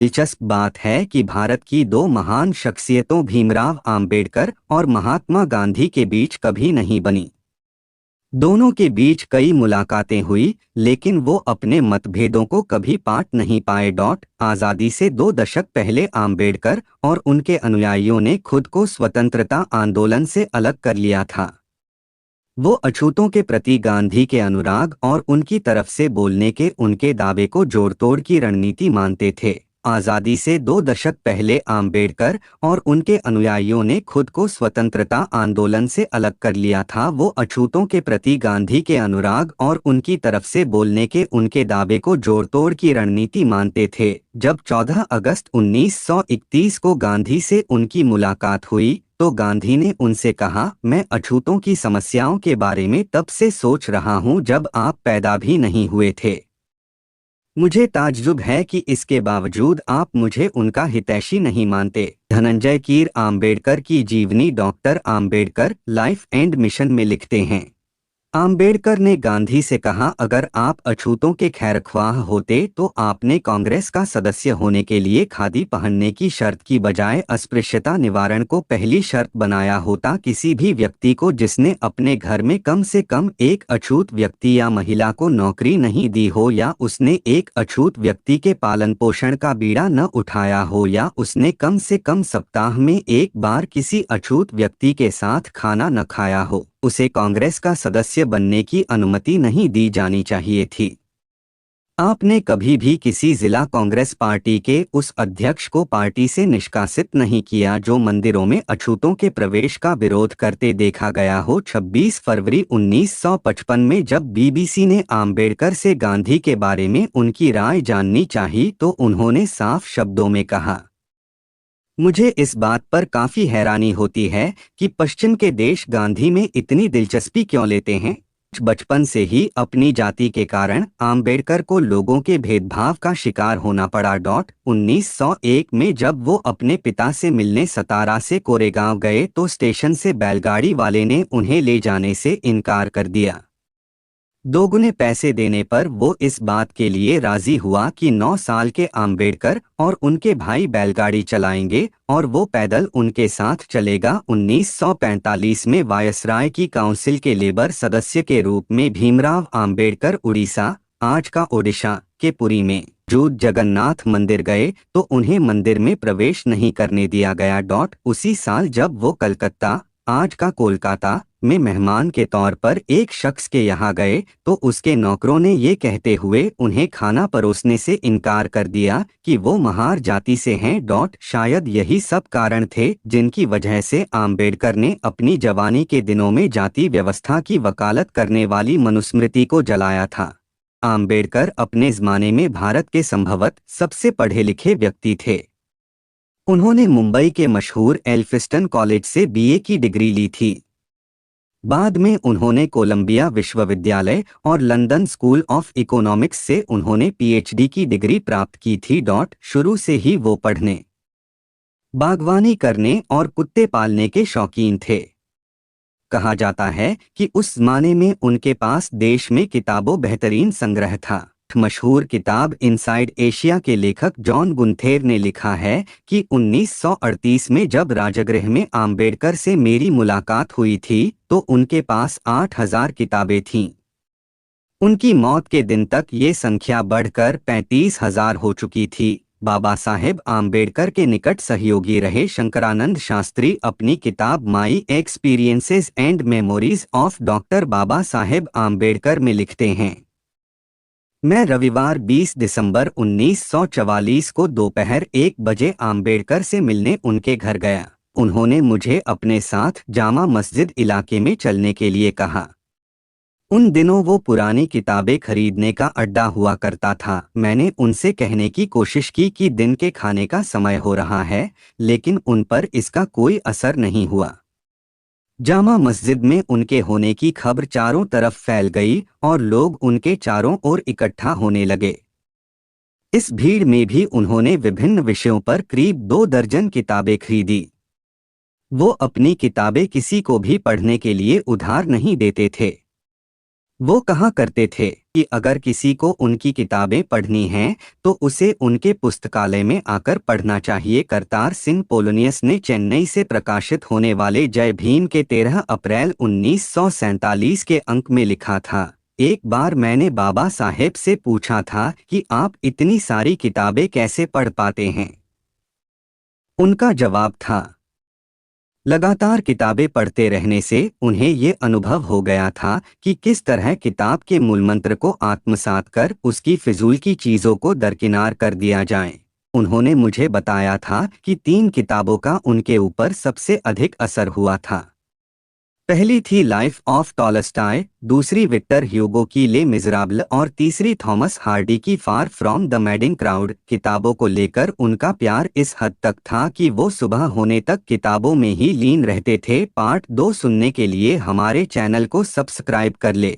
दिलचस्प बात है कि भारत की दो महान शख्सियतों भीमराव आम्बेडकर और महात्मा गांधी के बीच कभी नहीं बनी। दोनों के बीच कई मुलाकातें हुई, लेकिन वो अपने मतभेदों को कभी पाट नहीं पाए। आज़ादी से 2 दशक पहले आम्बेडकर और उनके अनुयायियों ने खुद को स्वतंत्रता आंदोलन से अलग कर लिया था। वो अछूतों के प्रति गांधी के अनुराग और उनकी तरफ से बोलने के उनके दावे को जोड़तोड़ की रणनीति मानते थे। आज़ादी से 2 दशक पहले आम्बेडकर और उनके अनुयायियों ने खुद को स्वतंत्रता आंदोलन से अलग कर लिया था। वो अछूतों के प्रति गांधी के अनुराग और उनकी तरफ से बोलने के उनके दावे को जोड़तोड़ की रणनीति मानते थे। जब 14 अगस्त 1931 को गांधी से उनकी मुलाकात हुई तो गांधी ने उनसे कहा, मैं अछूतों की समस्याओं के बारे में तब से सोच रहा हूं जब आप पैदा भी नहीं हुए थे। मुझे ताज्जुब है कि इसके बावजूद आप मुझे उनका हितैषी नहीं मानते। धनंजय कीर आम्बेडकर की जीवनी doctor Ambedkar life and mission में लिखते हैं, आम्बेडकर ने गांधी से कहा, अगर आप अछूतों के खैरख्वाह होते तो आपने कांग्रेस का सदस्य होने के लिए खादी पहनने की शर्त की बजाय अस्पृश्यता निवारण को पहली शर्त बनाया होता। किसी भी व्यक्ति को जिसने अपने घर में कम से कम एक अछूत व्यक्ति या महिला को नौकरी नहीं दी हो, या उसने एक अछूत व्यक्ति के पालन पोषण का बीड़ा न उठाया हो, या उसने कम से कम सप्ताह में एक बार किसी अछूत व्यक्ति के साथ खाना न खाया हो, उसे कांग्रेस का सदस्य बनने की अनुमति नहीं दी जानी चाहिए थी। आपने कभी भी किसी जिला कांग्रेस पार्टी के उस अध्यक्ष को पार्टी से निष्कासित नहीं किया जो मंदिरों में अछूतों के प्रवेश का विरोध करते देखा गया हो। 26 फरवरी 1955 में जब बीबीसी ने आम्बेडकर से गांधी के बारे में उनकी राय जाननी चाहिए तो उन्होंने साफ शब्दों में कहा, मुझे इस बात पर काफी हैरानी होती है कि पश्चिम के देश गांधी में इतनी दिलचस्पी क्यों लेते हैं। बचपन से ही अपनी जाति के कारण आम्बेडकर को लोगों के भेदभाव का शिकार होना पड़ा। 1901 में जब वो अपने पिता से मिलने सतारा से कोरेगांव गए तो स्टेशन से बैलगाड़ी वाले ने उन्हें ले जाने से इनकार कर दिया। दोगुने पैसे देने पर वो इस बात के लिए राजी हुआ कि 9 साल के आम्बेडकर और उनके भाई बैलगाड़ी चलाएंगे और वो पैदल उनके साथ चलेगा। 1945 में वायसराय की काउंसिल के लेबर सदस्य के रूप में भीमराव आम्बेडकर उड़ीसा, आज का ओडिशा, के पुरी में मौजूद जगन्नाथ मंदिर गए तो उन्हें मंदिर में प्रवेश नहीं करने दिया गया। उसी साल जब वो कलकत्ता, आज का कोलकाता, में मेहमान के तौर पर एक शख्स के यहाँ गए तो उसके नौकरों ने ये कहते हुए उन्हें खाना परोसने से इनकार कर दिया कि वो महार जाति से हैं। शायद यही सब कारण थे जिनकी वजह से आम्बेडकर ने अपनी जवानी के दिनों में जाति व्यवस्था की वकालत करने वाली मनुस्मृति को जलाया था। आम्बेडकर अपने ज़माने में भारत के संभवतः सबसे पढ़े लिखे व्यक्ति थे। उन्होंने मुंबई के मशहूर एल्फिस्टन कॉलेज से बीए की डिग्री ली थी। बाद में उन्होंने कोलंबिया विश्वविद्यालय और लंदन स्कूल ऑफ इकोनॉमिक्स से उन्होंने पीएचडी की डिग्री प्राप्त की थी। शुरू से ही वो पढ़ने, बागवानी करने और कुत्ते पालने के शौकीन थे। कहा जाता है कि उस ज़माने में उनके पास देश में किताबों बेहतरीन संग्रह था। मशहूर किताब इनसाइड एशिया के लेखक जॉन गुंथेर ने लिखा है कि 1938 में जब राजगृह में आम्बेडकर से मेरी मुलाकात हुई थी तो उनके पास 8000 किताबें थीं। उनकी मौत के दिन तक ये संख्या बढ़कर 35,000 हो चुकी थी। बाबा साहेब आम्बेडकर के निकट सहयोगी रहे शंकरानंद शास्त्री अपनी किताब my experiences and memories of doctor Baba Saheb Ambedkar में लिखते हैं, मैं रविवार 20 दिसंबर 1944 को दोपहर 1 बजे आम्बेडकर से मिलने उनके घर गया। उन्होंने मुझे अपने साथ जामा मस्जिद इलाके में चलने के लिए कहा। उन दिनों वो पुरानी किताबें खरीदने का अड्डा हुआ करता था। मैंने उनसे कहने की कोशिश की कि दिन के खाने का समय हो रहा है, लेकिन उन पर इसका कोई असर नहीं हुआ। जामा मस्जिद में उनके होने की खबर चारों तरफ फैल गई और लोग उनके चारों ओर इकट्ठा होने लगे। इस भीड़ में भी उन्होंने विभिन्न विषयों पर करीब 2 दर्जन किताबें खरीदी। वो अपनी किताबें किसी को भी पढ़ने के लिए उधार नहीं देते थे। वो कहा करते थे कि अगर किसी को उनकी किताबें पढ़नी हैं तो उसे उनके पुस्तकालय में आकर पढ़ना चाहिए। करतार सिंह पोलोनियस ने चेन्नई से प्रकाशित होने वाले जय भीम के 13 अप्रैल 1947 के अंक में लिखा था, एक बार मैंने बाबा साहेब से पूछा था कि आप इतनी सारी किताबें कैसे पढ़ पाते हैं। उनका जवाब था, लगातार किताबें पढ़ते रहने से उन्हें ये अनुभव हो गया था कि किस तरह किताब के मूलमंत्र को आत्मसात कर उसकी फिजूल की चीज़ों को दरकिनार कर दिया जाए। उन्होंने मुझे बताया था कि 3 किताबों का उनके ऊपर सबसे अधिक असर हुआ था। पहली थी लाइफ ऑफ टॉलस्टॉय, दूसरी विक्टर ह्यूगो की ले मिज़राबल और तीसरी थॉमस हार्डी की far from the madding crowd. किताबों को लेकर उनका प्यार इस हद तक था कि वो सुबह होने तक किताबों में ही लीन रहते थे। पार्ट 2 सुनने के लिए हमारे चैनल को सब्सक्राइब कर ले।